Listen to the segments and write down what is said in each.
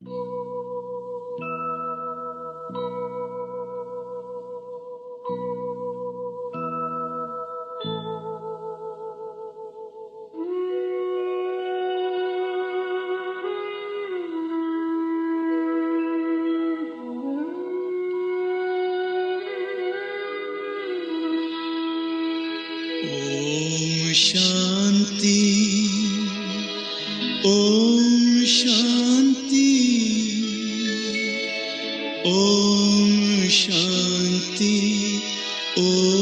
ओम शांति, ओम शांति, ओम शांति, ओम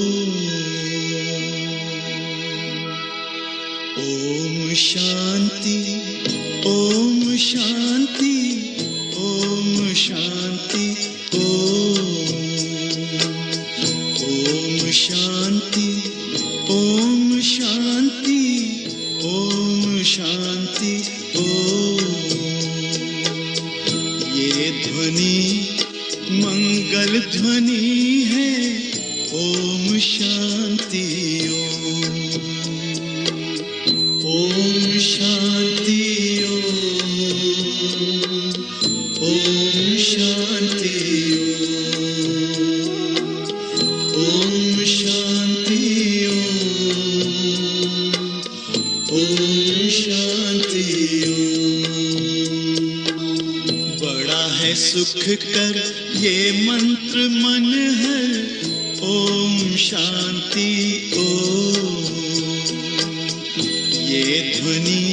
शांति, ओम शांति, ओम शांति, ओम शांति, ओम शांति, ओम शांति, ये ध्वनि मंगल ध्वनि है। ओम शांति, ओम शांति, ओम शांति, ओम शांति, ओम शांति। बड़ा है सुख कर ये मंत्र मन हर। ओम शांति, ये ध्वनि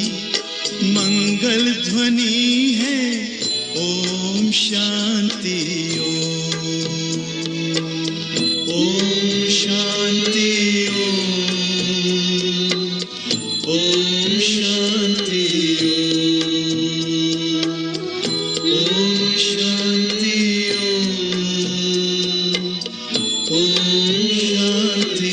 मंगल ध्वनि है। ओम शांति, ओम शांति, ओम शांति, ओम शांति, ओम शांति।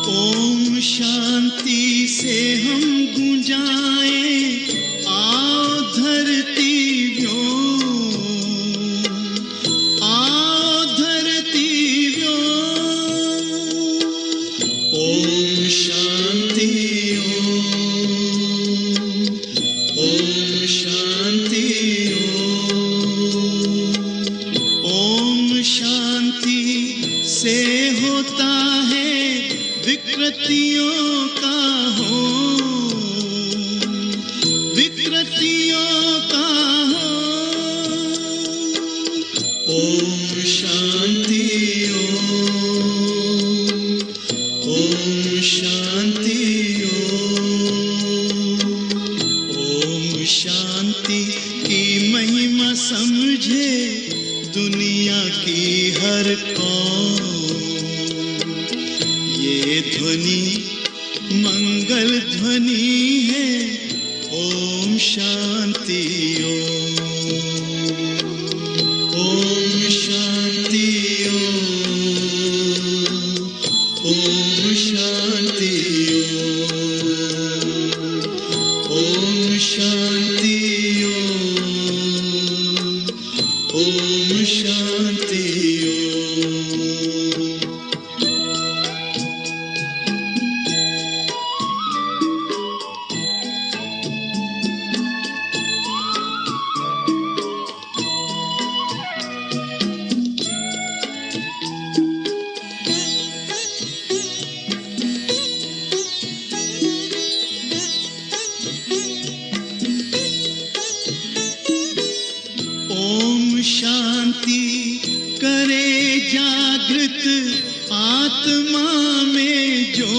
ओम शांति से हम गुंजाएं, आओ धरती व्योम, आओ धरती व्योम। ओम शांति, ओम शांति, ओम शांति से होता है विकृतियों का हो, विकृतियों का हो। ओम शांति, ओम शांति, ओम शांति की महिमा समझे दुनिया की हर कौम। ये ध्वनि मंगल ध्वनि है। ओम शांति, ओम शांति, ओम शांति, ओम शांति, ओम शांति। ओम शांति करे जागृत आत्मा में जो,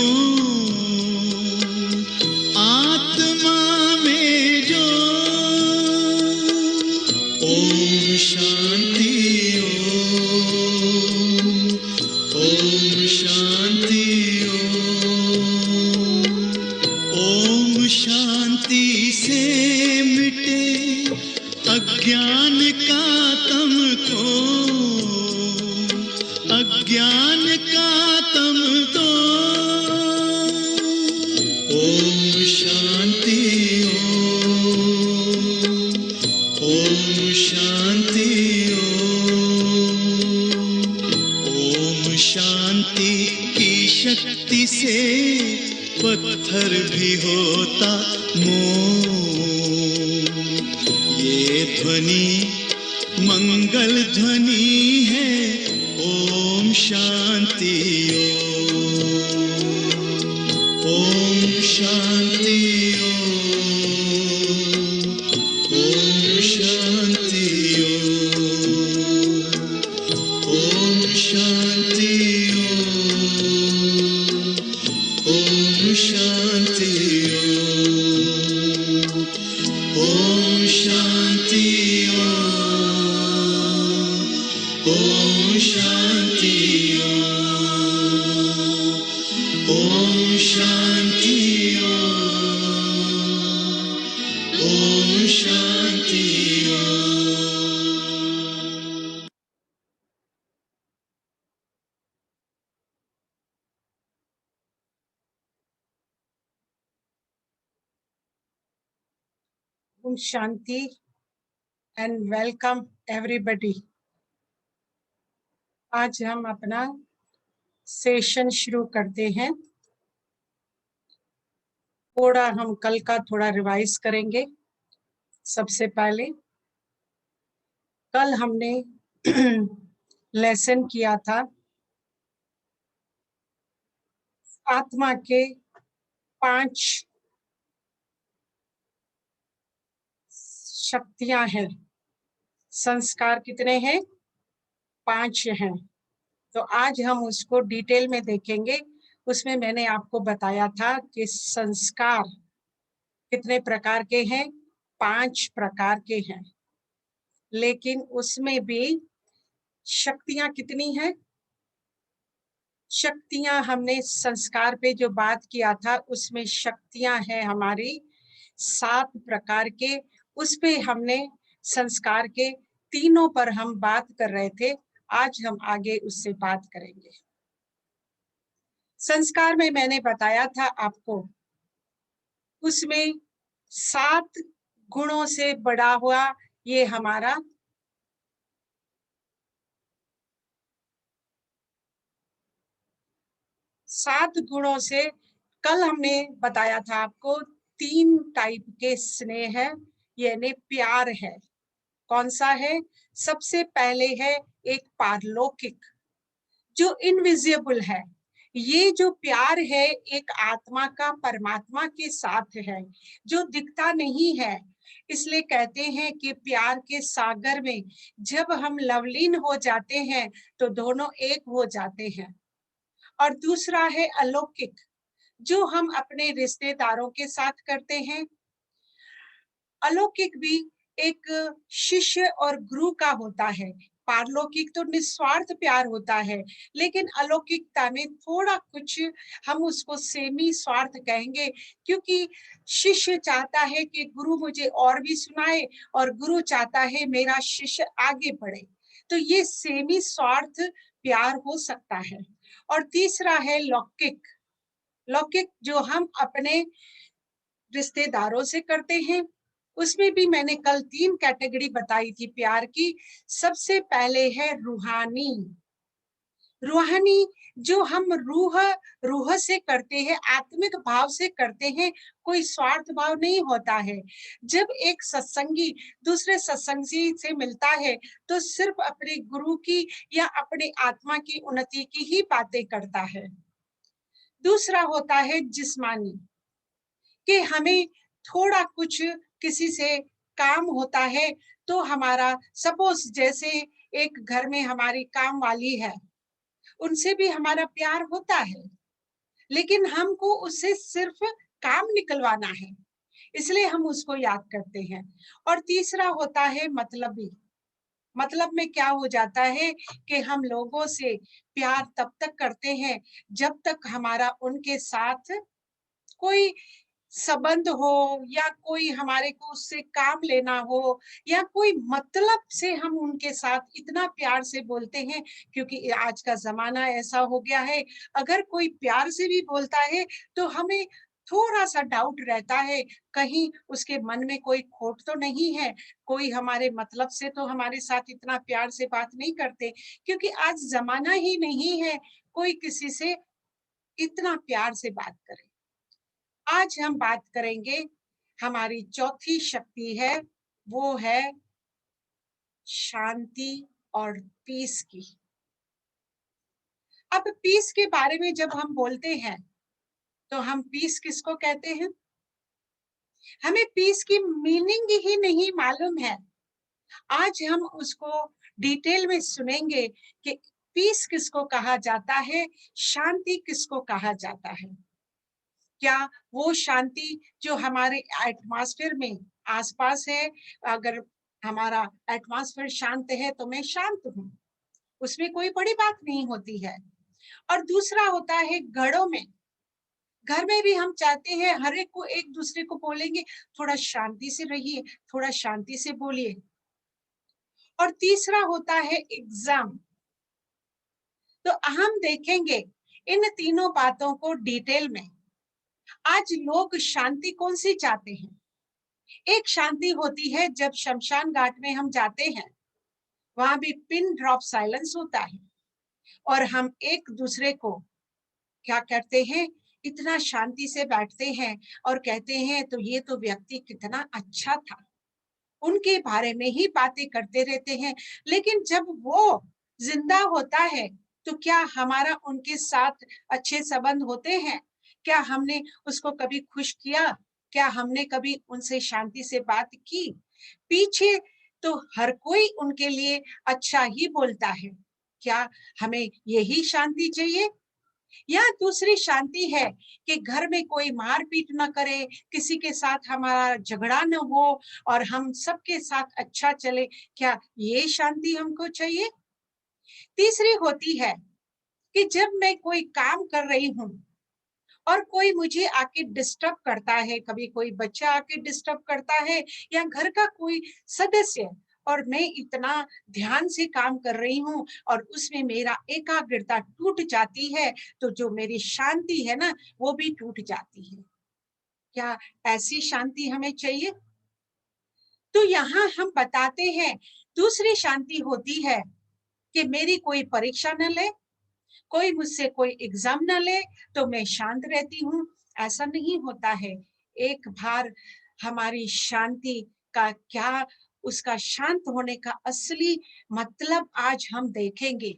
आत्मा में जो। ओम शांति, ओम शांति, ओम शांति से मिटे अज्ञान का तुमको, अज्ञान का तुम तो। शांति की शक्ति से पत्थर भी होता मोम। ये ध्वनि मंगल ध्वनि है, Om Shanti Om Shanti Om Shanti Om Shanti Om Shanti Om Shanti Om Shanti Om Shanti Om Shanti. Om Shanti and welcome everybody. आज हम अपना सेशन शुरू करते हैं। थोड़ा हम कल का थोड़ा रिवाइज करेंगे। सबसे पहले कल हमने लेसन किया था आत्मा के 5 शक्तियां हैं। संस्कार कितने हैं? 5 हैं। तो आज हम उसको डिटेल में देखेंगे। उसमें मैंने आपको बताया था कि संस्कार कितने प्रकार के हैं? 5 प्रकार के हैं। लेकिन उसमें भी शक्तियां कितनी हैं? शक्तियां हमने संस्कार पे जो बात किया था उसमें शक्तियां हैं हमारी 7 प्रकार के। उस पे हमने संस्कार के तीनों पर हम बात कर रहे थे। आज हम आगे उससे बात करेंगे। संस्कार में मैंने बताया था आपको, उसमें 7 गुणों से बड़ा हुआ ये हमारा सात गुणों से, कल हमने बताया था आपको 3 टाइप के स्नेह है, यानी प्यार है। कौन सा है? सबसे पहले है एक पारलौकिक जो इनविजिबल है। ये जो प्यार है एक आत्मा का परमात्मा के साथ है जो दिखता नहीं है। इसलिए कहते हैं कि प्यार के सागर में जब हम लवलीन हो जाते हैं तो दोनों एक हो जाते हैं। और दूसरा है अलौकिक जो हम अपने रिश्तेदारों के साथ करते हैं। अलौकिक भी एक शिष्य और गुरु का होता है। पारलौकिक तो निस्वार्थ प्यार होता है, लेकिन अलौकिकता में थोड़ा कुछ हम उसको सेमी स्वार्थ कहेंगे, क्योंकि शिष्य चाहता है कि गुरु मुझे और भी सुनाए और गुरु चाहता है मेरा शिष्य आगे बढ़े। तो ये सेमी स्वार्थ प्यार हो सकता है। और तीसरा है लौकिक। लौकिक जो हम अपने रिश्तेदारों से करते हैं। उसमें भी मैंने कल 3 कैटेगरी बताई थी प्यार की। सबसे पहले है रूहानी। रूहानी जो हम रूह से करते हैं, आत्मिक भाव से करते हैं, कोई स्वार्थ भाव नहीं होता है। जब एक सत्संगी दूसरे सत्संगी से मिलता है तो सिर्फ अपने गुरु की या अपने आत्मा की उन्नति की ही बातें करता है। दूसरा होता है जिस्मानी, कि हमें थोड़ा कुछ किसी से काम होता है तो हमारा, सपोज जैसे एक घर में हमारी काम वाली है, उनसे भी हमारा प्यार होता है, लेकिन हमको उससे सिर्फ काम निकलवाना है, इसलिए हम उसको याद करते हैं। और तीसरा होता है मतलबी। मतलब में क्या हो जाता है कि हम लोगों से प्यार तब तक करते हैं जब तक हमारा उनके साथ कोई संबंध हो या कोई हमारे को उससे काम लेना हो या कोई मतलब से हम उनके साथ इतना प्यार से बोलते हैं। क्योंकि आज का जमाना ऐसा हो गया है, अगर कोई प्यार से भी बोलता है तो हमें थोड़ा सा डाउट रहता है, कहीं उसके मन में कोई खोट तो नहीं है, कोई हमारे मतलब से तो हमारे साथ इतना प्यार से बात नहीं करते, क्योंकि आज ज़माना ही नहीं है कोई किसी से इतना प्यार से बात करे। आज हम बात करेंगे, हमारी चौथी शक्ति है, वो है शांति और पीस की। अब पीस के बारे में जब हम बोलते हैं, तो हम पीस किसको कहते हैं? हमें पीस की मीनिंग ही नहीं मालूम है। आज हम उसको डिटेल में सुनेंगे कि पीस किसको कहा जाता है, शांति किसको कहा जाता है। क्या वो शांति जो हमारे एटमॉस्फेयर में आसपास है, अगर हमारा एटमॉस्फेयर शांत है तो मैं शांत हूँ, उसमें कोई बड़ी बात नहीं होती है। और दूसरा होता है घरों में, घर में भी हम चाहते हैं हर एक को, एक दूसरे को बोलेंगे थोड़ा शांति से रहिए, थोड़ा शांति से बोलिए। और तीसरा होता है एग्जाम। तो हम देखेंगे इन तीनों बातों को डिटेल में। आज लोग शांति कौन सी चाहते हैं? एक शांति होती है जब शमशान घाट में हम जाते हैं, वहां भी पिन ड्रॉप साइलेंस होता है, और हम एक दूसरे को क्या करते हैं, इतना शांति से बैठते हैं और कहते हैं तो ये तो व्यक्ति कितना अच्छा था, उनके बारे में ही बातें करते रहते हैं। लेकिन जब वो जिंदा होता है, तो क्या हमारा उनके साथ अच्छे संबंध होते हैं? क्या हमने उसको कभी खुश किया? क्या हमने कभी उनसे शांति से बात की? पीछे तो हर कोई उनके लिए अच्छा ही बोलता है। क्या हमें यही शांति चाहिए, या दूसरी शांति है कि घर में कोई मारपीट न करे, किसी के साथ हमारा झगड़ा न हो और हम सबके साथ अच्छा चले? क्या ये शांति हमको चाहिए? तीसरी होती है कि जब मैं कोई काम कर रही हूँ और कोई मुझे आके डिस्टर्ब करता है, कभी कोई बच्चा आके डिस्टर्ब करता है या घर का कोई सदस्य, और मैं इतना ध्यान से काम कर रही हूँ और उसमें मेरा एकाग्रता टूट जाती है, तो जो मेरी शांति है ना, वो भी टूट जाती है। क्या ऐसी शांति हमें चाहिए? तो यहाँ हम बताते हैं, दूसरी शांति होती है कि मेरी कोई परीक्षा न ले, कोई मुझसे कोई एग्जाम ना ले, तो मैं शांत रहती हूँ। ऐसा नहीं होता है। एक बार हमारी शांति का क्या, उसका शांत होने का असली मतलब आज हम देखेंगे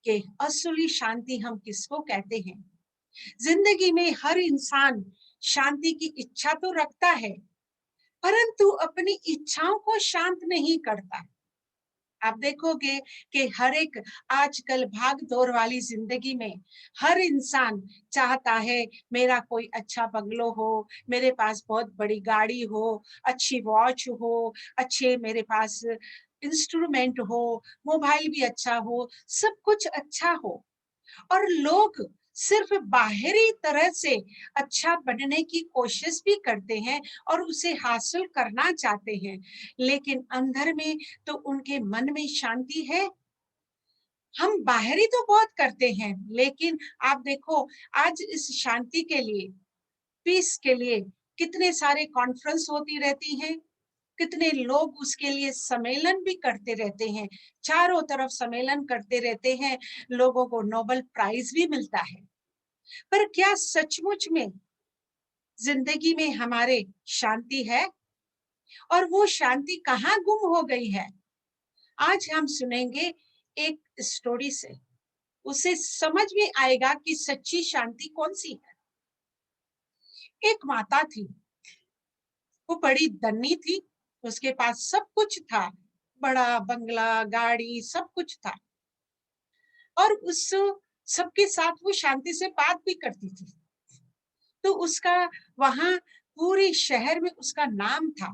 कि असली शांति हम किसको कहते हैं। जिंदगी में हर इंसान शांति की इच्छा तो रखता है, परंतु अपनी इच्छाओं को शांत नहीं करता। आप देखोगे कि हर एक आजकल भाग दौड़ वाली जिंदगी में हर इंसान चाहता है मेरा कोई अच्छा बंगलो हो, मेरे पास बहुत बड़ी गाड़ी हो, अच्छी वॉच हो, अच्छे मेरे पास इंस्ट्रूमेंट हो, मोबाइल भी अच्छा हो, सब कुछ अच्छा हो। और लोग सिर्फ बाहरी तरह से अच्छा बनने की कोशिश भी करते हैं और उसे हासिल करना चाहते हैं, लेकिन अंदर में तो उनके मन में शांति है। हम बाहरी तो बहुत करते हैं, लेकिन आप देखो आज इस शांति के लिए, पीस के लिए कितने सारे कॉन्फ्रेंस होती रहती हैं, कितने लोग उसके लिए सम्मेलन भी करते रहते हैं, चारों तरफ सम्मेलन करते रहते हैं, लोगों को नोबेल प्राइज भी मिलता है। पर क्या सचमुच में जिंदगी में हमारे शांति है? और वो शांति कहाँ गुम हो गई है? आज हम सुनेंगे एक स्टोरी से, उसे समझ में आएगा कि सच्ची शांति कौन सी है। एक माता थी, वो बड़ी धनी थी, उसके पास सब कुछ था, बड़ा बंगला, गाड़ी, सब कुछ था, और उस सबके साथ वो शांति से बात भी करती थी। तो उसका वहां पूरे शहर में उसका नाम था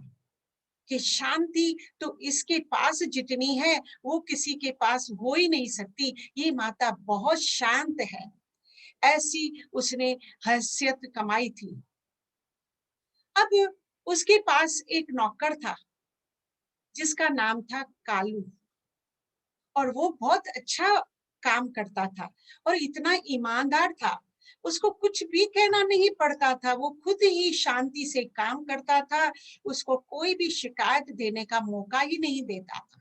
कि शांति तो इसके पास जितनी है वो किसी के पास हो ही नहीं सकती, ये माता बहुत शांत है, ऐसी उसने हैसियत कमाई थी। अब उसके पास एक नौकर था जिसका नाम था कालू, और वो बहुत अच्छा काम करता था और इतना ईमानदार था उसको कुछ भी कहना नहीं पड़ता था, वो खुद ही शांति से काम करता था, उसको कोई भी शिकायत देने का मौका ही नहीं देता था।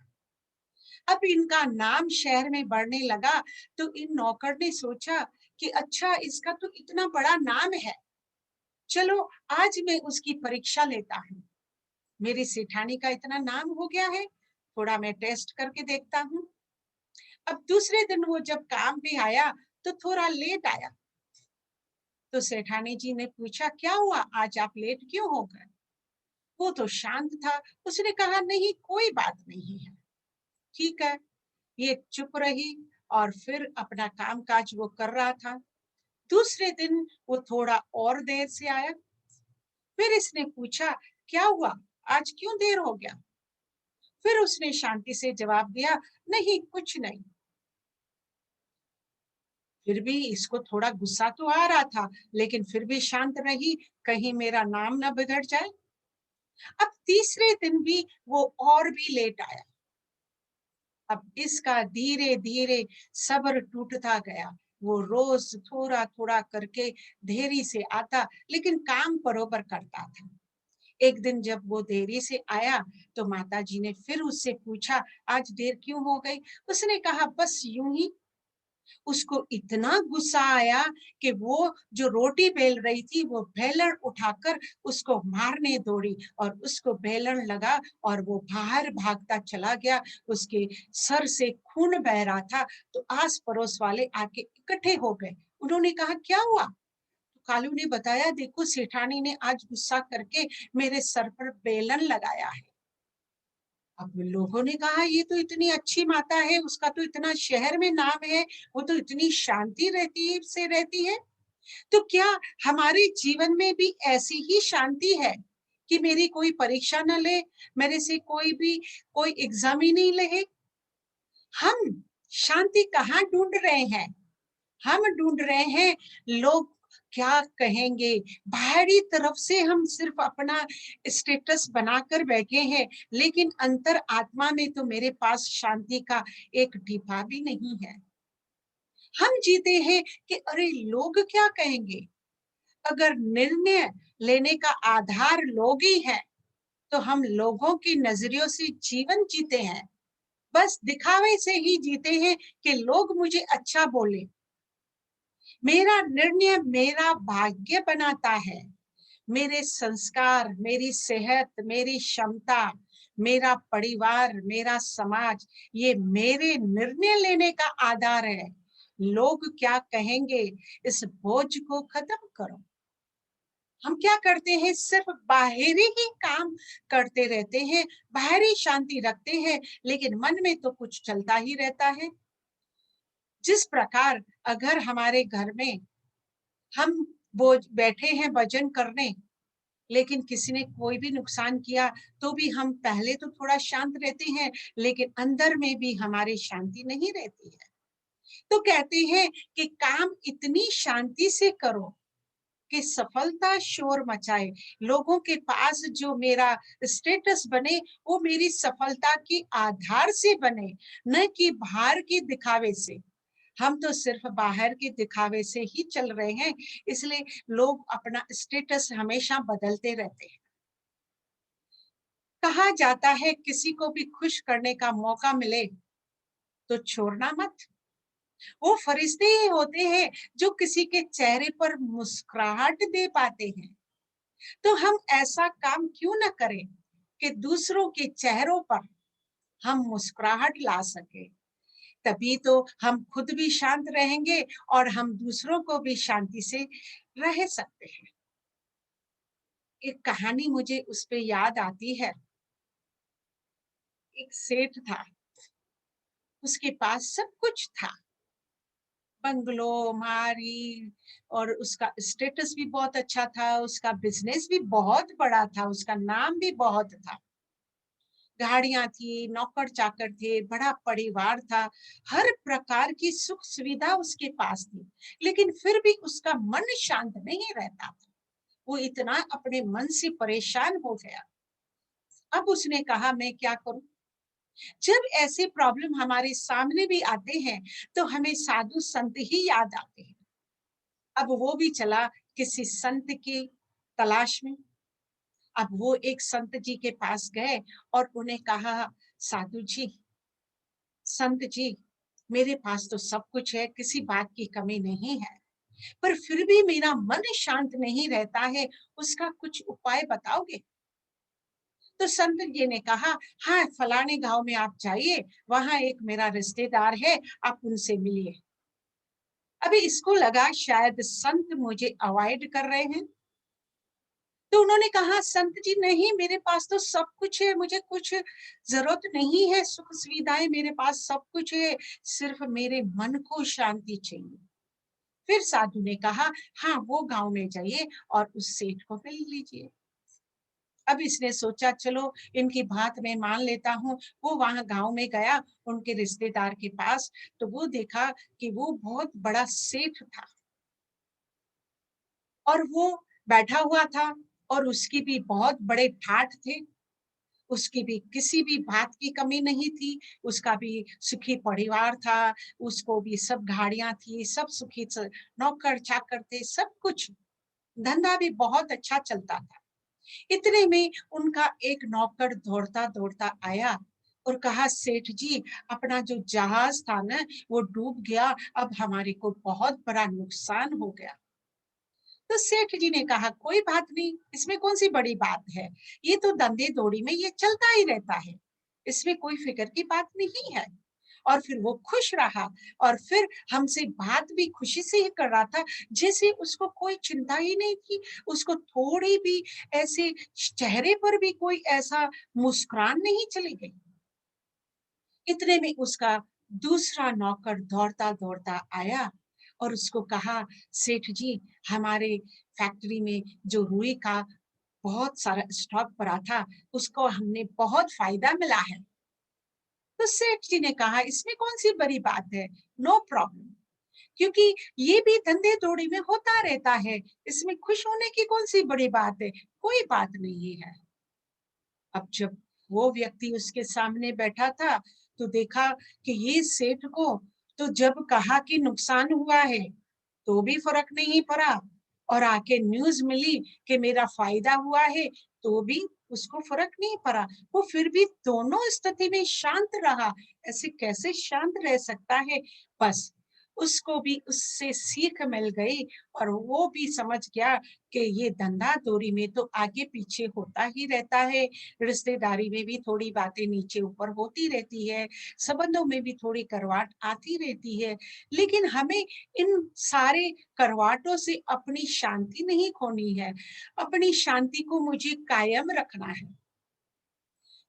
अब इनका नाम शहर में बढ़ने लगा तो इन नौकर ने सोचा कि अच्छा, इसका तो इतना बड़ा नाम है, चलो आज मैं उसकी परीक्षा लेता हूँ। मेरी सेठानी का इतना नाम हो गया है, थोड़ा मैं टेस्ट करके देखता हूँ। अब दूसरे दिन वो जब काम पे आया तो थोड़ा लेट आया। तो सेठानी जी ने पूछा, क्या हुआ, आज आप लेट क्यों हो गए? वो तो शांत था, उसने कहा नहीं, कोई बात नहीं है, ठीक है। ये चुप रही और फिर अपना काम काज वो कर रहा था। दूसरे दिन वो थोड़ा और देर से आया। फिर इसने पूछा, क्या हुआ, आज क्यों देर हो गया? फिर उसने शांति से जवाब दिया, नहीं कुछ नहीं। फिर भी इसको थोड़ा गुस्सा तो आ रहा था, लेकिन फिर भी शांत रही, कहीं मेरा नाम ना बिगड़ जाए। अब तीसरे दिन भी वो और भी लेट आया। अब इसका धीरे धीरे सब्र टूटता गया। वो रोज थोड़ा थोड़ा करके देरी से आता, लेकिन काम बरोबर करता था। एक दिन जब वो देरी से आया तो माता जी ने फिर उससे पूछा, आज देर क्यों हो गई? उसने कहा, बस यूं ही। उसको इतना गुस्सा आया कि वो जो रोटी बेल रही थी वो बेलन उठाकर उसको मारने दौड़ी और उसको बेलन लगा और वो बाहर भागता चला गया। उसके सर से खून बह रहा था। तो आस पड़ोस वाले आके इकट्ठे हो गए। उन्होंने कहा, क्या हुआ? तो कालू ने बताया, देखो सेठानी ने आज गुस्सा करके मेरे सर पर बेलन लगाया है। अब लोगों ने कहा, ये तो इतनी अच्छी माता है, उसका तो इतना शहर में नाम है, वो तो इतनी शांति रहती है। तो क्या हमारे जीवन में भी ऐसी ही शांति है कि मेरी कोई परीक्षा न ले, मेरे से कोई एग्जाम ही नहीं ले? हम शांति कहाँ ढूंढ रहे हैं? हम ढूंढ रहे हैं लोग क्या कहेंगे, बाहरी तरफ से हम सिर्फ अपना स्टेटस बनाकर बैठे हैं, लेकिन अंतर आत्मा में तो मेरे पास शांति का एक टीपा भी नहीं है। हम जीते हैं कि अरे लोग क्या कहेंगे। अगर निर्णय लेने का आधार लोग ही है तो हम लोगों की नजरियों से जीवन जीते हैं, बस दिखावे से ही जीते हैं कि लोग मुझे अच्छा बोले। मेरा निर्णय मेरा भाग्य बनाता है। मेरे संस्कार, मेरी सेहत, मेरी क्षमता, मेरा परिवार, मेरा समाज, ये मेरे निर्णय लेने का आधार है। लोग क्या कहेंगे, इस बोझ को खत्म करो। हम क्या करते हैं, सिर्फ बाहरी ही काम करते रहते हैं, बाहरी शांति रखते हैं, लेकिन मन में तो कुछ चलता ही रहता है। जिस प्रकार अगर हमारे घर में हम वो बैठे हैं भजन करने, लेकिन किसी ने कोई भी नुकसान किया तो भी हम पहले तो थोड़ा शांत रहते हैं, लेकिन अंदर में भी हमारी शांति नहीं रहती है। तो कहते हैं कि काम इतनी शांति से करो कि सफलता शोर मचाए। लोगों के पास जो मेरा स्टेटस बने वो मेरी सफलता की आधार से बने, न कि बाहर की दिखावे से। हम तो सिर्फ बाहर के दिखावे से ही चल रहे हैं, इसलिए लोग अपना स्टेटस हमेशा बदलते रहते हैं। कहा जाता है, किसी को भी खुश करने का मौका मिले तो छोड़ना मत। वो फरिश्ते ही होते हैं जो किसी के चेहरे पर मुस्कुराहट दे पाते हैं। तो हम ऐसा काम क्यों न करें कि दूसरों के चेहरों पर हम मुस्कुराहट ला सके। तभी तो हम खुद भी शांत रहेंगे और हम दूसरों को भी शांति से रह सकते हैं। एक कहानी मुझे उस पे याद आती है। एक सेठ था, उसके पास सब कुछ था, बंगलो, मारी, और उसका स्टेटस भी बहुत अच्छा था, उसका बिजनेस भी बहुत बड़ा था, उसका नाम भी बहुत था, गाड़ियां थी, नौकर चाकर थे, बड़ा परिवार था, हर प्रकार की सुख सुविधा उसके पास थी। लेकिन फिर भी उसका मन शांत नहीं रहता था। वो इतना अपने मन से परेशान हो गया। अब उसने कहा, मैं क्या करूं? जब ऐसे प्रॉब्लम हमारे सामने भी आते हैं तो हमें साधु संत ही याद आते हैं। अब वो भी चला किसी संत की तलाश में। अब वो एक संत जी के पास गए और उन्हें कहा, साधु जी, संत जी, मेरे पास तो सब कुछ है, किसी बात की कमी नहीं है, पर फिर भी मेरा मन शांत नहीं रहता है, उसका कुछ उपाय बताओगे? तो संत जी ने कहा, हाँ, फलाने गांव में आप जाइए, वहां एक मेरा रिश्तेदार है, आप उनसे मिलिए। अभी इसको लगा शायद संत मुझे अवॉइड कर रहे हैं, तो उन्होंने कहा, संत जी नहीं, मेरे पास तो सब कुछ है, मुझे कुछ जरूरत नहीं है, सुख सुविधाएं मेरे पास सब कुछ है, सिर्फ मेरे मन को शांति चाहिए। फिर साधु ने कहा, हाँ, वो गांव में जाइए और उस सेठ को मिल लीजिए। अब इसने सोचा, चलो इनकी बात मैं मान लेता हूँ। वो वहां गांव में गया उनके रिश्तेदार के पास, तो वो देखा कि वो बहुत बड़ा सेठ था और वो बैठा हुआ था और उसकी भी बहुत बड़े ठाठ थे। उसकी भी किसी भी बात की कमी नहीं थी, उसका भी सुखी परिवार था, उसको भी सब गाड़ियां थी, सब सुखी नौकर चाकर थे, सब कुछ, धंधा भी बहुत अच्छा चलता था। इतने में उनका एक नौकर दौड़ता दौड़ता आया और कहा, सेठ जी, अपना जो जहाज था ना, वो डूब गया, अब हमारे को बहुत बड़ा नुकसान हो गया। तो सेठ जी ने कहा, कोई बात नहीं, इसमें कौन सी बड़ी बात है, ये तो धंधे दौड़ी में ये चलता ही रहता है, इसमें कोई फिक्र की बात नहीं है। और फिर वो खुश रहा और फिर हमसे बात भी खुशी से ही कर रहा था, जैसे उसको कोई चिंता ही नहीं थी। उसको थोड़ी भी ऐसे चेहरे पर भी कोई ऐसा मुस्कुराहट नहीं चली गई। इतने में उसका दूसरा नौकर दौड़ता दौड़ता आया और उसको कहा, सेठ जी, हमारे फैक्ट्री में जो रुई का बहुत सारा स्टॉक पड़ा था, उसको हमने बहुत फायदा मिला है। तो सेठ जी ने कहा, इसमें कौन सी बड़ी बात है, नो प्रॉब्लम, क्योंकि ये भी धंधे थोड़ी में होता रहता है, इसमें खुश होने की कौन सी बड़ी बात है, कोई बात नहीं है। अब जब वो व्यक्ति उसके सामने बैठा था, तो देखा कि ये सेठ को तो जब कहा कि नुकसान हुआ है तो भी फर्क नहीं पड़ा, और आके न्यूज मिली कि मेरा फायदा हुआ है तो भी उसको फर्क नहीं पड़ा। वो फिर भी दोनों स्थिति में शांत रहा। ऐसे कैसे शांत रह सकता है? बस उसको भी उससे सीख मिल गई और वो भी समझ गया कि ये धंधा दौरी में तो आगे पीछे होता ही रहता है, रिश्तेदारी में भी थोड़ी बातें नीचे ऊपर होती रहती है, संबंधों में भी थोड़ी करवाट आती रहती है, लेकिन हमें इन सारे करवाटों से अपनी शांति नहीं खोनी है, अपनी शांति को मुझे कायम रखना है।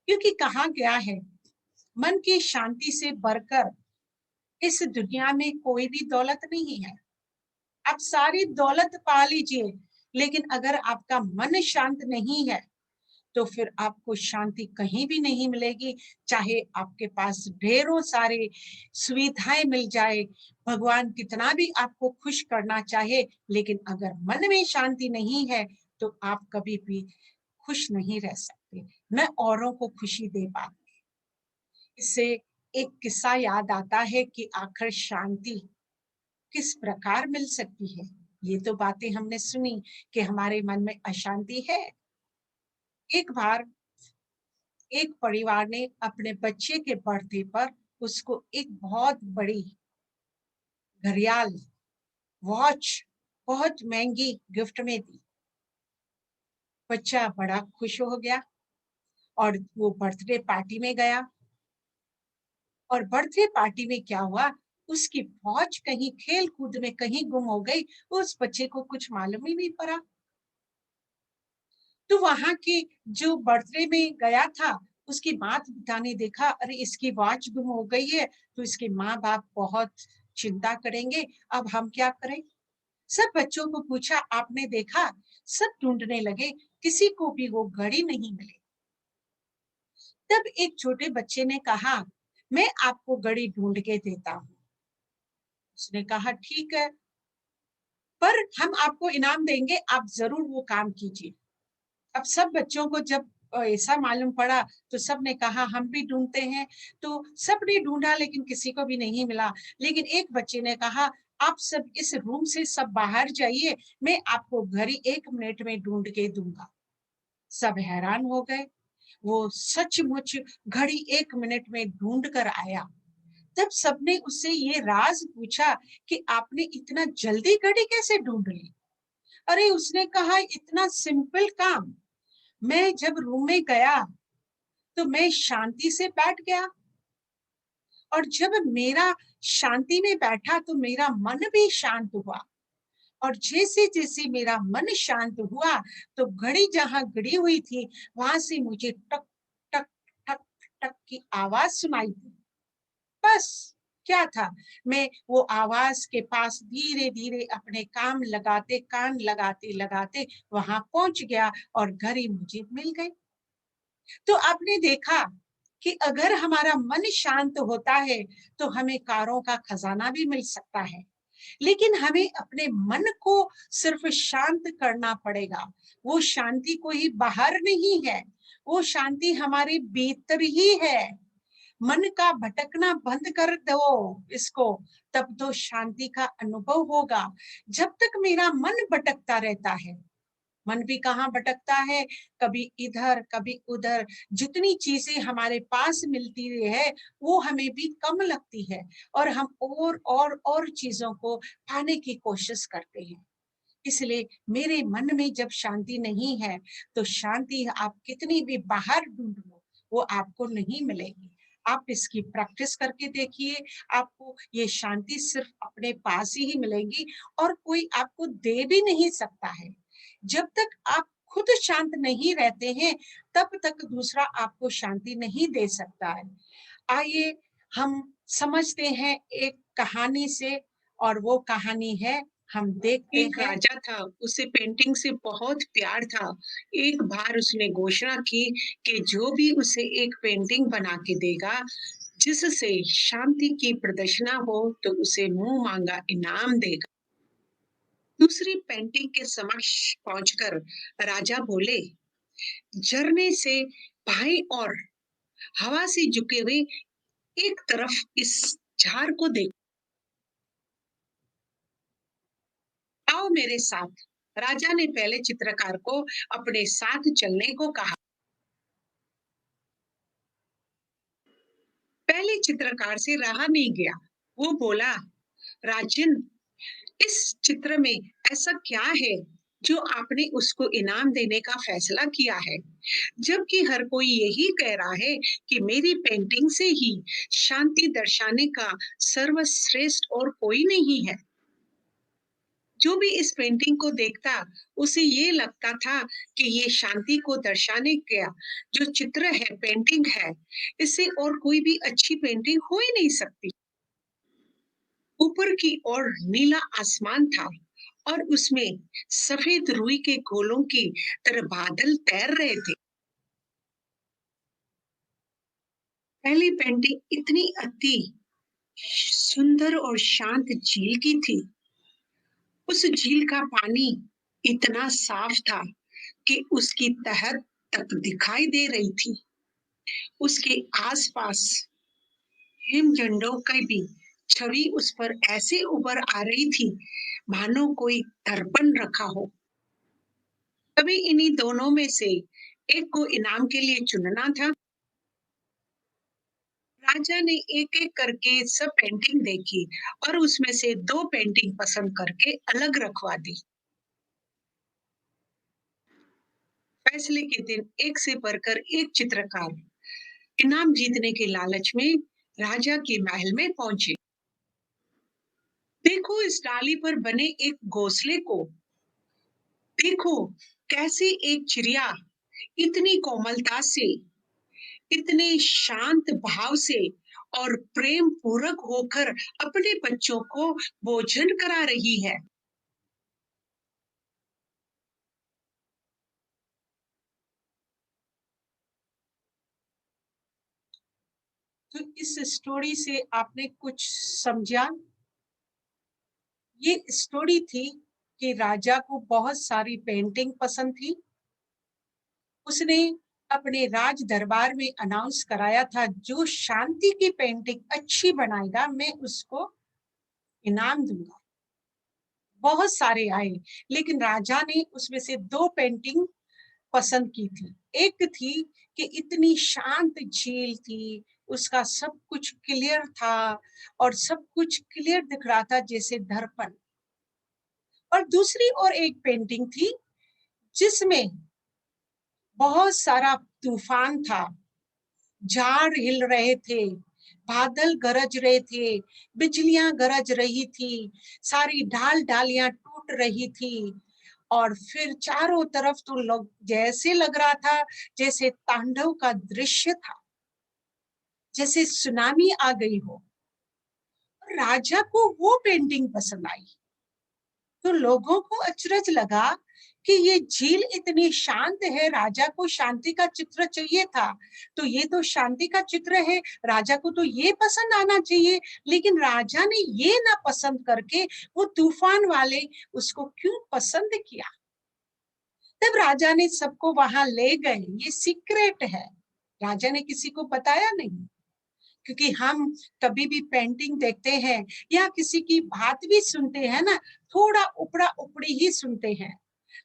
क्योंकि कहा गया है, मन की शांति से बढ़कर इस दुनिया में कोई भी दौलत नहीं है। आप सारी दौलत पा लीजिए, लेकिन अगर आपका मन शांत नहीं है तो फिर आपको शांति कहीं भी नहीं मिलेगी। चाहे आपके पास ढेरों सारे सुविधाएं मिल जाए, भगवान कितना भी आपको खुश करना चाहे, लेकिन अगर मन में शांति नहीं है तो आप कभी भी खुश नहीं रह सकते, न औरों को खुशी दे पाते। इससे एक किस्सा याद आता है कि आखिर शांति किस प्रकार मिल सकती है। ये तो बातें हमने सुनी कि हमारे मन में अशांति है। एक बार एक परिवार ने अपने बच्चे के बर्थडे पर उसको एक बहुत बड़ी घड़ियाल, वॉच, बहुत महंगी गिफ्ट में दी। बच्चा बड़ा खुश हो गया और वो बर्थडे पार्टी में गया। और बर्थडे पार्टी में क्या हुआ, उसकी वॉच कहीं खेल कूद में कहीं गुम हो गई। उस बच्चे को कुछ मालूम ही नहीं पड़ा। तो वहां के जो बर्थडे में गया था, उसकी माता पिता ने देखा, अरे इसकी वॉच गुम हो गई है, तो इसके माँ बाप बहुत चिंता करेंगे। अब हम क्या करें? सब बच्चों को पूछा, आपने देखा? सब ढूंढने लगे, किसी को भी वो घड़ी नहीं मिली। तब एक छोटे बच्चे ने कहा, मैं आपको घड़ी ढूंढ के देता हूँ। उसने कहा, ठीक है, पर हम आपको इनाम देंगे, आप जरूर वो काम कीजिए। अब सब बच्चों को जब ऐसा मालूम पड़ा तो सब ने कहा, हम भी ढूंढते हैं। तो सब ने ढूंढा लेकिन किसी को भी नहीं मिला। लेकिन एक बच्चे ने कहा, आप सब इस रूम से सब बाहर जाइए, मैं आपको घड़ी 1 मिनट में ढूंढ के दूंगा। सब हैरान हो गए। वो सचमुच घड़ी 1 मिनट में ढूंढ कर आया। तब सबने उससे ये राज पूछा कि आपने इतना जल्दी घड़ी कैसे ढूंढ ली? अरे उसने कहा, इतना सिंपल काम। मैं जब रूम में गया तो मैं शांति से बैठ गया, और जब मेरा शांति में बैठा तो मेरा मन भी शांत हुआ, और जैसे जैसे मेरा मन शांत हुआ तो घड़ी जहां गड़ी हुई थी वहां से मुझे टक टक टक टक की आवाज सुनाई दी। बस, क्या था, मैं वो आवाज के पास धीरे धीरे अपने कान लगाते लगाते वहां पहुंच गया और घड़ी मुझे मिल गई। तो आपने देखा कि अगर हमारा मन शांत होता है तो हमें कारों का खजाना भी मिल सकता है, लेकिन हमें अपने मन को सिर्फ शांत करना पड़ेगा। वो शांति कोई बाहर नहीं है, वो शांति हमारे भीतर ही है। मन का भटकना बंद कर दो इसको, तब तो शांति का अनुभव होगा। जब तक मेरा मन भटकता रहता है, मन भी कहाँ भटकता है, कभी इधर कभी उधर, जितनी चीजें हमारे पास मिलती है वो हमें भी कम लगती है, और हम और चीजों को पाने की कोशिश करते हैं। इसलिए मेरे मन में जब शांति नहीं है तो शांति आप कितनी भी बाहर ढूंढ लो, वो आपको नहीं मिलेगी। आप इसकी प्रैक्टिस करके देखिए, आपको ये शांति सिर्फ अपने पास ही मिलेगी, और कोई आपको दे भी नहीं सकता है। जब तक आप खुद शांत नहीं रहते हैं तब तक दूसरा आपको शांति नहीं दे सकता है। आइए हम समझते हैं एक कहानी से, और वो कहानी है, हम देखते एक हैं। राजा था, उसे पेंटिंग से बहुत प्यार था। एक बार उसने घोषणा की कि जो भी उसे एक पेंटिंग बना के देगा, जिससे शांति की प्रदर्शना हो, तो उसे मुंह मांगा इनाम देगा। दूसरी पेंटिंग के समक्ष पहुंचकर राजा बोले, झरने से बाएं और हवा से झुके हुए एक तरफ इस झार को देखो, आओ मेरे साथ। राजा ने पहले चित्रकार को अपने साथ चलने को कहा। पहले चित्रकार से रहा नहीं गया। वो बोला, राजन, इस चित्र में ऐसा क्या है जो आपने उसको इनाम देने का फैसला किया है, जबकि हर कोई यही कह रहा है कि मेरी पेंटिंग से ही शांति दर्शाने का सर्वश्रेष्ठ और कोई नहीं है। जो भी इस पेंटिंग को देखता, उसे ये लगता था कि ये शांति को दर्शाने का जो चित्र है, पेंटिंग है, इससे और कोई भी अच्छी पेंटिंग हो ही नहीं सकती। ऊपर की ओर नीला आसमान था, और उसमें सफेद रुई के गोलों की तरह बादल तैर रहे थे। पहली पेंटिंग इतनी अति सुंदर और शांत झील की थी। उस झील का पानी इतना साफ था कि उसकी तह तक दिखाई दे रही थी। उसके आसपास हिम झंडों की भी छवि उस पर ऐसे उभर आ रही थी, मानो कोई दर्पण रखा हो। तभी इन्हीं दोनों में से एक को इनाम के लिए चुनना था। राजा ने एक एक करके सब पेंटिंग देखी और उसमें से दो पेंटिंग पसंद करके अलग रखवा दी। फैसले के दिन एक से बढ़कर एक चित्रकार इनाम जीतने के लालच में राजा के महल में पहुंचे। देखो इस डाली पर बने एक घोंसले को, देखो कैसे एक चिड़िया इतनी कोमलता से, इतने शांत भाव से और प्रेम पूर्वक होकर अपने बच्चों को भोजन करा रही है। तो इस स्टोरी से आपने कुछ समझा? ये स्टोरी थी कि राजा को बहुत सारी पेंटिंग पसंद थी। उसने अपने राज दरबार में अनाउंस कराया था, जो शांति की पेंटिंग अच्छी बनाएगा मैं उसको इनाम दूंगा। बहुत सारे आए, लेकिन राजा ने उसमें से 2 पेंटिंग पसंद की थी। एक थी कि इतनी शांत झील थी, उसका सब कुछ क्लियर था और सब कुछ क्लियर दिख रहा था जैसे दर्पण। और दूसरी और एक पेंटिंग थी जिसमें बहुत सारा तूफान था, झाड़ हिल रहे थे, बादल गरज रहे थे, बिजलियां गरज रही थी, सारी ढाल-ढालियां टूट रही थी और फिर चारों तरफ तो लोग जैसे लग रहा था जैसे तांडव का दृश्य था, जैसे सुनामी आ गई हो। राजा को वो पेंटिंग पसंद आई। तो लोगों को अचरज लगा कि ये झील इतनी शांत है, राजा को शांति का चित्र चाहिए था, तो ये तो शांति का चित्र है, राजा को तो ये पसंद आना चाहिए, लेकिन राजा ने ये ना पसंद करके वो तूफान वाले उसको क्यों पसंद किया? तब राजा ने सबको वहां ले गए, ये सीक्रेट है, राजा ने किसी को बताया नहीं। क्योंकि हम कभी भी पेंटिंग देखते हैं या किसी की बात भी सुनते हैं ना, थोड़ा उपड़ा उपड़ी ही सुनते हैं,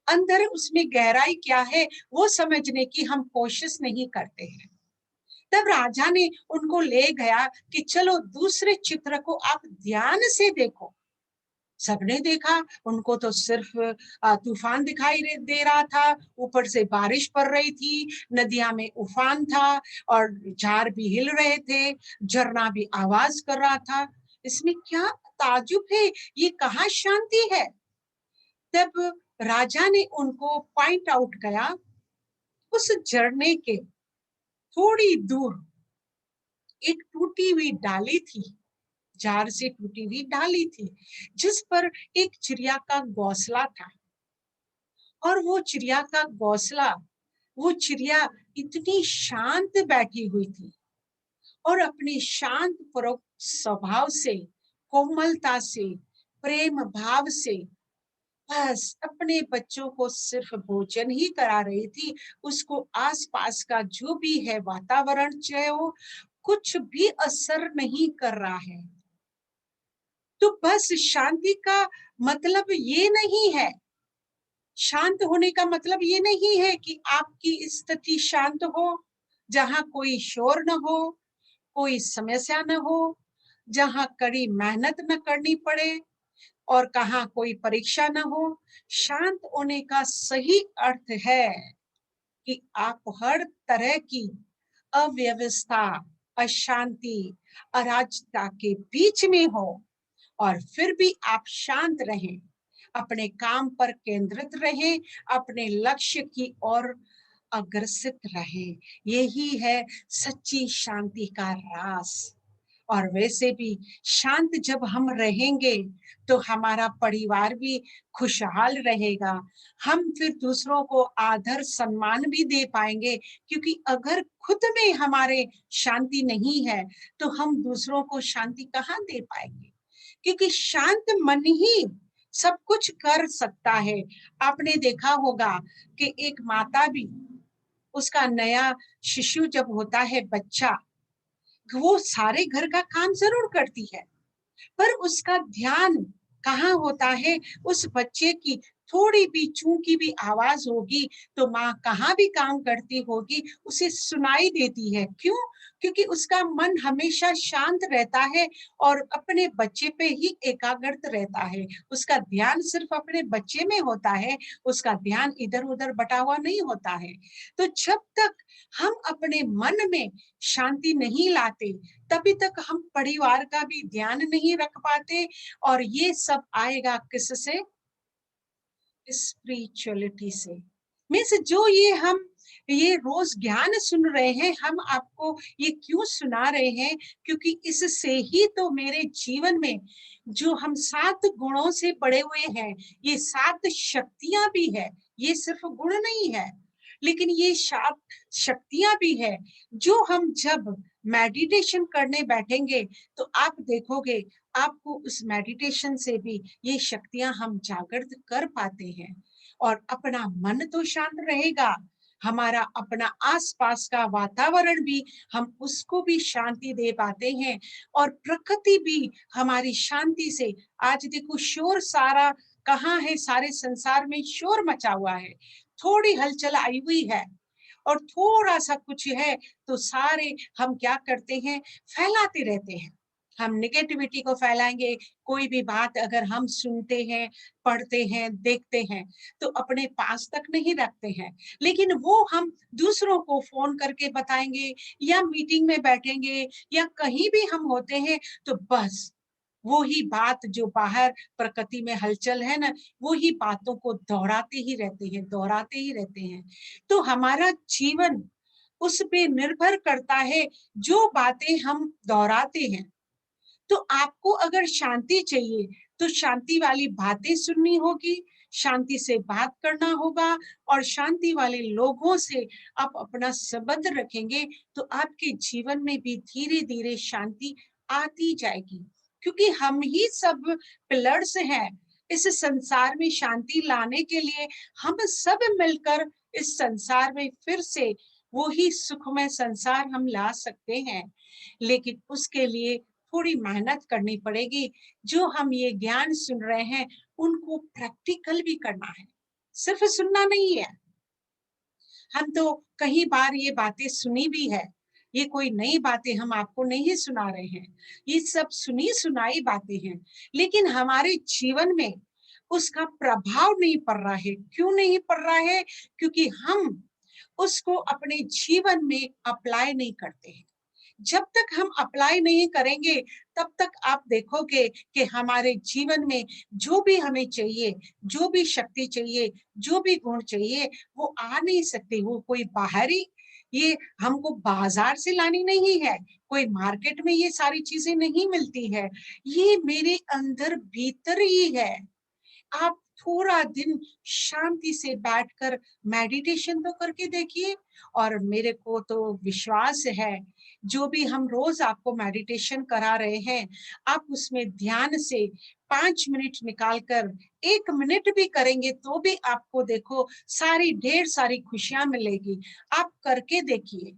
अंदर उसमें गहराई क्या है वो समझने की हम कोशिश नहीं करते हैं। तब राजा ने उनको ले गया कि चलो दूसरे चित्र को आप ध्यान से देखो। सबने देखा, उनको तो सिर्फ तूफान दिखाई दे रहा था, ऊपर से बारिश पड़ रही थी, नदियां में उफान था और झाड़ भी हिल रहे थे, झरना भी आवाज कर रहा था। इसमें क्या ताजुब है, ये कहाँ शांति है? तब राजा ने उनको पॉइंट आउट किया, उस झरने के थोड़ी दूर एक टूटी हुई डाली थी, झाड़ से टूटी हुई डाली थी, जिस पर एक चिड़िया का घोंसला था। और वो चिड़िया का घोंसला, वो चिड़िया इतनी शांत बैठी हुई थी और अपने शांत स्वभाव से, कोमलता से, प्रेम भाव से बस अपने बच्चों को सिर्फ भोजन ही करा रही थी। उसको आसपास का जो भी है वातावरण, चाहे वो कुछ भी असर नहीं कर रहा है। तो बस शांति का मतलब ये नहीं है, शांत होने का मतलब ये नहीं है कि आपकी स्थिति शांत हो, जहां कोई शोर न हो, कोई समस्या न हो, जहां कड़ी मेहनत न करनी पड़े और कहाँ कोई परीक्षा न हो। शांत होने का सही अर्थ है कि आप हर तरह की अव्यवस्था, अशांति, अराजकता के बीच में हो और फिर भी आप शांत रहें, अपने काम पर केंद्रित रहें, अपने लक्ष्य की ओर अग्रसित रहें। यही है सच्ची शांति का राज। और वैसे भी शांत जब हम रहेंगे तो हमारा परिवार भी खुशहाल रहेगा, हम फिर दूसरों को आदर सम्मान भी दे पाएंगे, क्योंकि अगर खुद में हमारे शांति नहीं है तो हम दूसरों को शांति कहाँ दे पाएंगे? क्योंकि शांत मन ही सब कुछ कर सकता है। आपने देखा होगा कि एक माता भी, उसका नया शिशु जब होता है बच्चा, वो सारे घर का काम जरूर करती है, पर उसका ध्यान कहाँ होता है? उस बच्चे की थोड़ी भी चूं की भी आवाज होगी तो माँ कहाँ भी काम करती होगी उसे सुनाई देती है। क्यों? क्योंकि उसका मन हमेशा शांत रहता है और अपने बच्चे पे ही एकाग्रत रहता है। उसका ध्यान सिर्फ अपने बच्चे में होता है, उसका ध्यान इधर उधर बटा हुआ नहीं होता है। तो जब तक हम अपने मन में शांति नहीं लाते, तभी तक हम परिवार का भी ध्यान नहीं रख पाते। और ये सब आएगा किससे? स्पिरिचुअलिटी से। मीन्स जो ये रोज ज्ञान सुन रहे हैं, हम आपको ये क्यों सुना रहे हैं? क्योंकि इससे ही तो मेरे जीवन में जो हम 7 गुणों से पड़े हुए हैं, ये 7 शक्तियां भी है। ये सिर्फ गुण नहीं है, लेकिन ये 7 शक्तियां भी है, जो हम जब मेडिटेशन करने बैठेंगे तो आप देखोगे, आपको उस मेडिटेशन से भी ये शक्तियां हम जागृत कर पाते हैं। और अपना मन तो शांत रहेगा, हमारा अपना आसपास का वातावरण भी, हम उसको भी शांति दे पाते हैं और प्रकृति भी हमारी शांति से। आज देखो शोर सारा कहाँ है, सारे संसार में शोर मचा हुआ है, थोड़ी हलचल आई हुई है और थोड़ा सा कुछ है तो सारे हम क्या करते हैं, फैलाते रहते हैं। हम निगेटिविटी को फैलाएंगे। कोई भी बात अगर हम सुनते हैं, पढ़ते हैं, देखते हैं तो अपने पास तक नहीं रखते हैं, लेकिन वो हम दूसरों को फोन करके बताएंगे या मीटिंग में बैठेंगे या कहीं भी हम होते हैं तो बस वो ही बात जो बाहर प्रकृति में हलचल है ना, वो ही बातों को दोहराते ही रहते हैं, दोहराते ही रहते हैं। तो हमारा जीवन उस पे निर्भर करता है, जो बातें हम दोहराते हैं। तो आपको अगर शांति चाहिए तो शांति वाली बातें सुननी होगी, शांति से बात करना होगा और शांति वाले लोगों से आप अपना संबंध रखेंगे तो आपके जीवन में भी धीरे धीरे शांति आती जाएगी, क्योंकि हम ही सब पिलर्स हैं इस संसार में शांति लाने के लिए। हम सब मिलकर इस संसार में फिर से वो ही सुखमय संसार हम ला सकते हैं, लेकिन उसके लिए थोड़ी मेहनत करनी पड़ेगी। जो हम ये ज्ञान सुन रहे हैं उनको प्रैक्टिकल भी करना है, सिर्फ सुनना नहीं है। हम तो कई बार ये बातें सुनी भी है, ये कोई नई बातें हम आपको नहीं सुना रहे हैं, ये सब सुनी सुनाई बातें हैं, लेकिन हमारे जीवन में उसका प्रभाव नहीं पड़ रहा है। क्यों नहीं पड़ रहा है? क्योंकि हम उसको अपने जीवन में अप्लाई नहीं करते हैं। जब तक हम अप्लाई नहीं करेंगे तब तक आप देखोगे कि हमारे जीवन में जो भी हमें चाहिए, जो भी शक्ति चाहिए, जो भी गुण चाहिए, वो आ नहीं सकते। वो कोई बाहरी, ये हमको बाजार से लानी नहीं है, कोई मार्केट में ये सारी चीजें नहीं मिलती है, ये मेरे अंदर भीतर ही है। आप थोड़ा दिन शांति से बैठकर मेडिटेशन तो करके देखिए, और मेरे को तो विश्वास है जो भी हम रोज आपको मेडिटेशन करा रहे हैं, आप उसमें ध्यान से 5 मिनट निकालकर 1 मिनट भी करेंगे तो भी आपको देखो सारी ढेर सारी खुशियां मिलेगी। आप करके देखिए।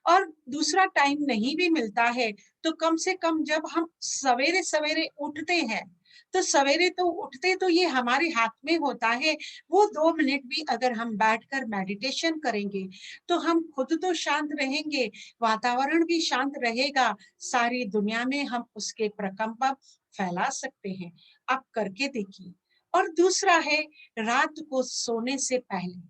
और दूसरा टाइम नहीं भी मिलता है तो कम से कम जब हम सवेरे सवेरे उठते हैं, तो सवेरे तो उठते तो ये हमारे हाथ में होता है, वो 2 मिनट भी अगर हम बैठकर मेडिटेशन करेंगे तो हम खुद तो शांत रहेंगे, वातावरण भी शांत रहेगा, सारी दुनिया में हम उसके प्रकंप फैला सकते हैं। आप करके देखिए। और दूसरा है, रात को सोने से पहले,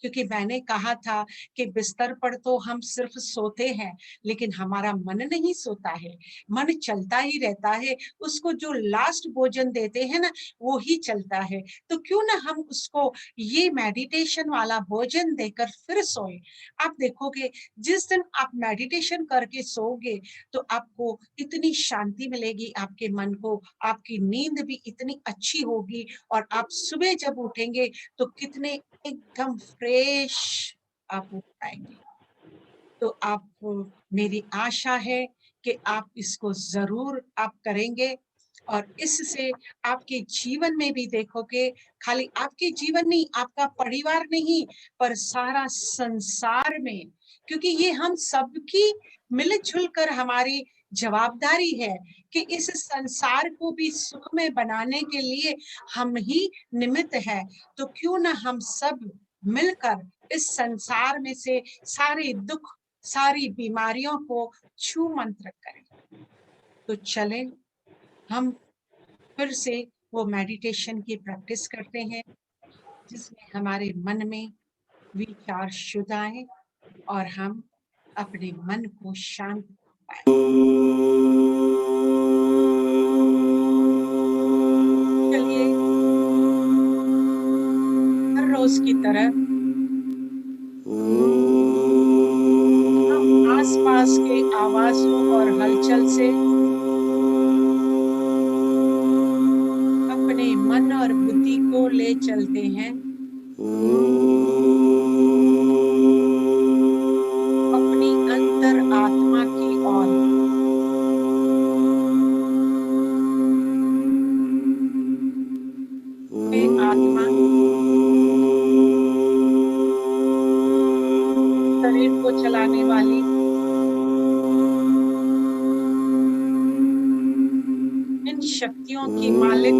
क्योंकि मैंने कहा था कि बिस्तर पर तो हम सिर्फ सोते हैं, लेकिन हमारा मन नहीं सोता है, मन चलता ही रहता है। उसको जो लास्ट भोजन देते हैं ना, वो ही चलता है। तो क्यों ना हम उसको ये मेडिटेशन वाला भोजन देकर फिर सोए। आप देखोगे जिस दिन आप मेडिटेशन करके सोओगे तो आपको इतनी शांति मिलेगी आपके मन को, आपकी नींद भी इतनी अच्छी होगी, और आप सुबह जब उठेंगे तो कितने एकदम फ्रेश आप उठ पाएंगे। तो आप, मेरी आशा है कि आप इसको जरूर आप करेंगे, और इससे आपके जीवन में भी देखोगे, खाली आपके जीवन नहीं, आपका परिवार नहीं, पर सारा संसार में, क्योंकि ये हम सबकी मिलजुल कर हमारी जवाबदारी है कि इस संसार को भी सुखमय बनाने के लिए हम ही निमित्त है। तो क्यों ना हम सब मिलकर इस संसार में से सारे दुख, सारी बीमारियों को छू मंत्र करें। तो चलें हम फिर से वो मेडिटेशन की प्रैक्टिस करते हैं, जिसमें हमारे मन में विचार शुद्ध आए और हम अपने मन को शांत पाए। चलिए हर रोज की तरह हम आसपास के आवाजों और हलचल से अपने मन और बुद्धि को ले चलते हैं अपनी अंतर आत्मा की ओर। वे आत्मा शरीर को चलाने वाली इन शक्तियों की मालिक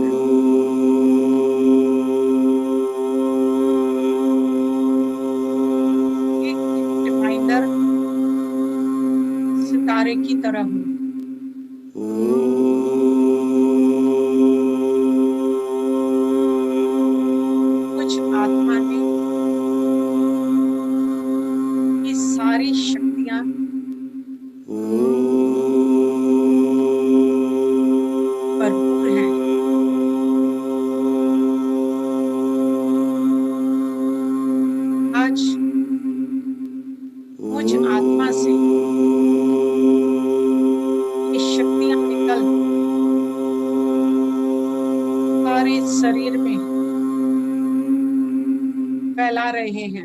फैला रहे हैं।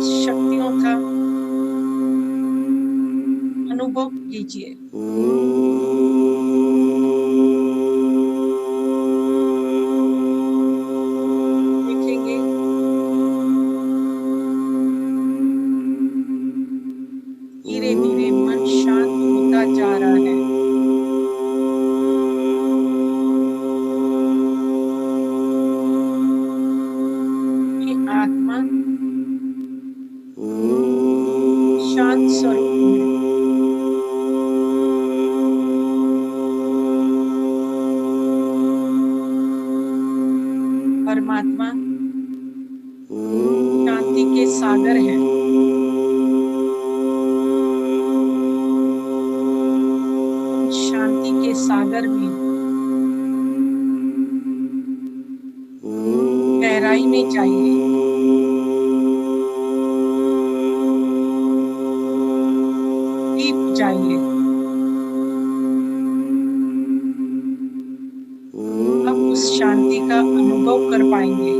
शक्तियों का अनुभव कीजिए। देखेंगे धीरे धीरे मन शांत होता जा रहा है। ये आत्मा शांत स्वरूप है। परमात्मा शांति के सागर है। शांति के सागर में गहराई में जाइए। डीप जाइए। अब उस शांति का अनुभव कर पाएंगे।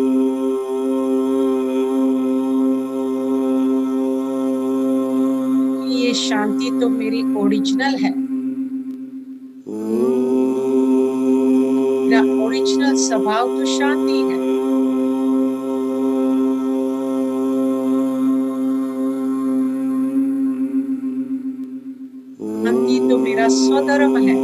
ये शांति तो मेरी ओरिजिनल है। मेरा ओरिजिनल स्वभाव तो शांति है। शांति तो मेरा स्वधर्म है।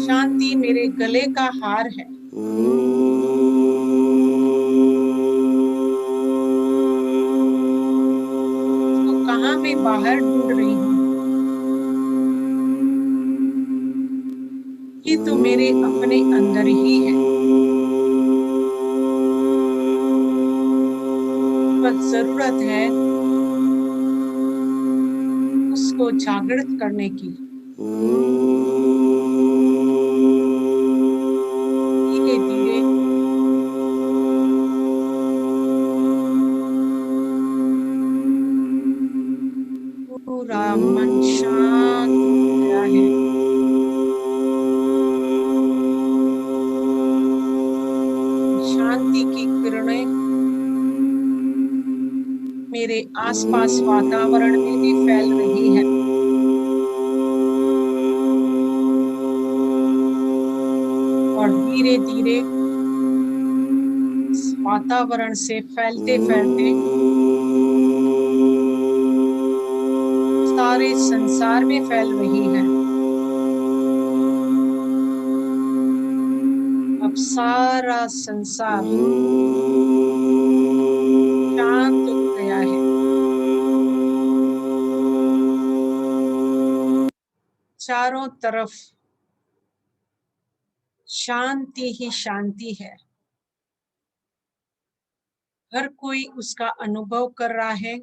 शांति मेरे गले का हार है। तो कहाँ मैं बाहर ढूंढ रही हूँ? ये तो मेरे अपने अंदर ही है। बस जरूरत है उसको जागृत करने की। धीरे धीरे पूरा मन शांत हो गया है। शांति की किरणें मेरे आसपास वातावरण में भी फैल रही है। और धीरे धीरे इस वातावरण से फैलते फैलते सारे संसार में फैल रही है। अब सारा संसार शांत हो गया है। चारों तरफ शांति ही शांति है। हर कोई उसका अनुभव कर रहा है।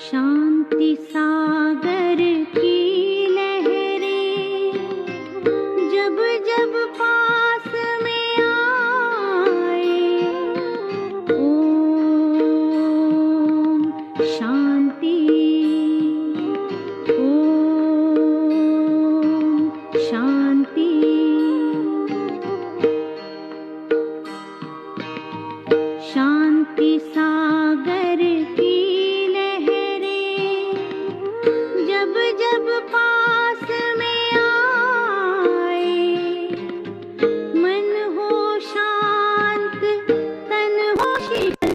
शांति सागर की लहरें जब जब पास में आए, ओम शांति, ओम शांति। शांति सागर की जब जब पास में आए, मन हो शांत तन हो शीतल,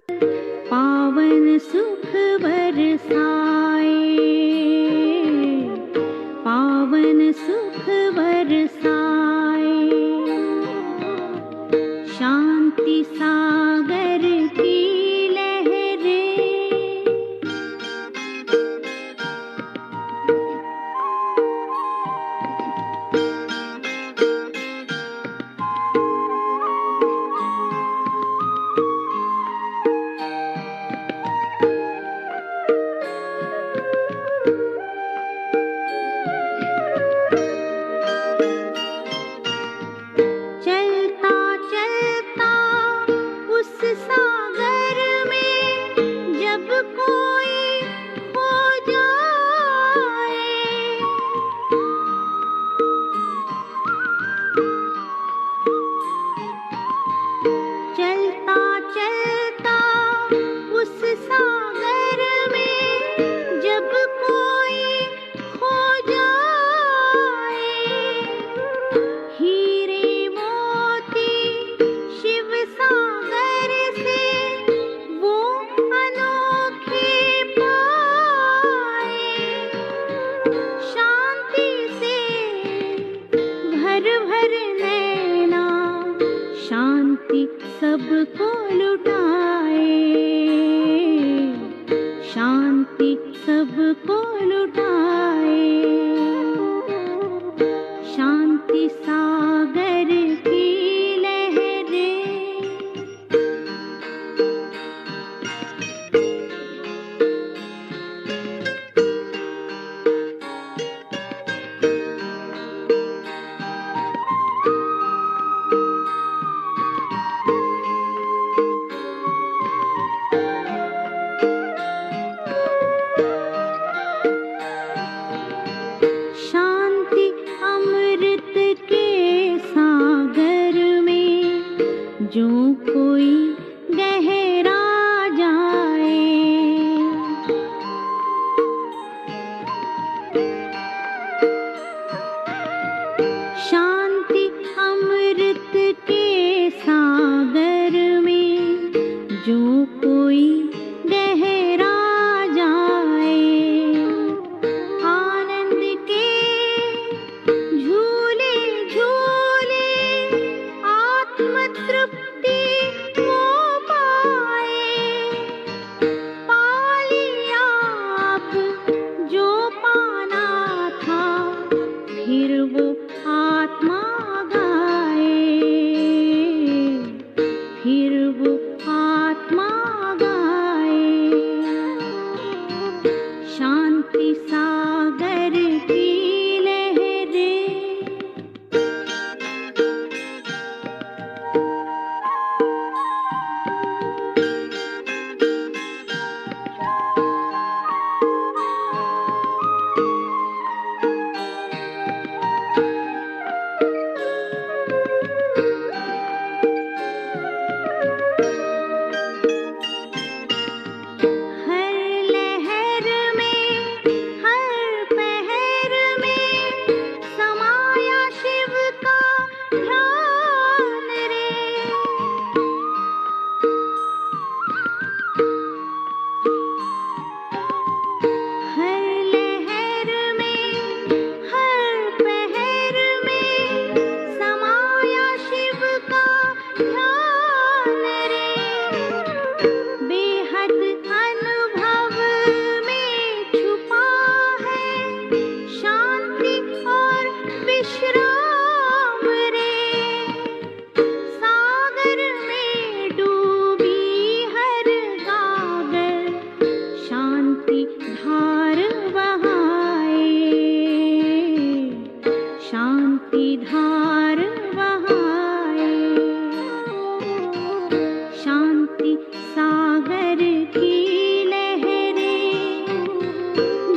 पावन सुख बरसाए। पावन सुख बरसाए। शांति सागर की लहरें चलता चलता उस सागर में जब कोई खो जाए, चलता चलता उस सागर में जब कोई खो जाए, हीरे मोती शिव सागर से वो अनोखे पाए। शांति से भर भर नैना शांति सबको लुटाए। शांति सबको लुटाए। शांति सागर की लहरें शांति अमृत के सागर में जो कोई गहरा जाए, शांति अमृत के सागर में जो कोई गहरा जाए, आनंद के झूले झूले आत्म तृप्ति को पाए। पा लिया अब जो पाना था फिर वो आत्मा गाए, फिर वो आत्मा गाए। शांति सागर की लहरें हर लहर में हर पहर में समाया शिव का ध्यान रे। हर लहर में हर पहर में समाया शिव का ध्यान रे। बेहद अनुभव में छुपा है शांति और विश्राम रे। सागर में डूबी हर गागर शांति धार बहाए। शांति धार बहाए। शांति सागर की लहरें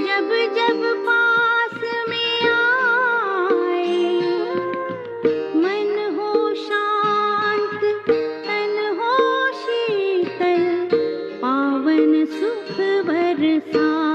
जब जब पास में आए, मन हो शांत तन हो शीतल पावन सुख बरसाए।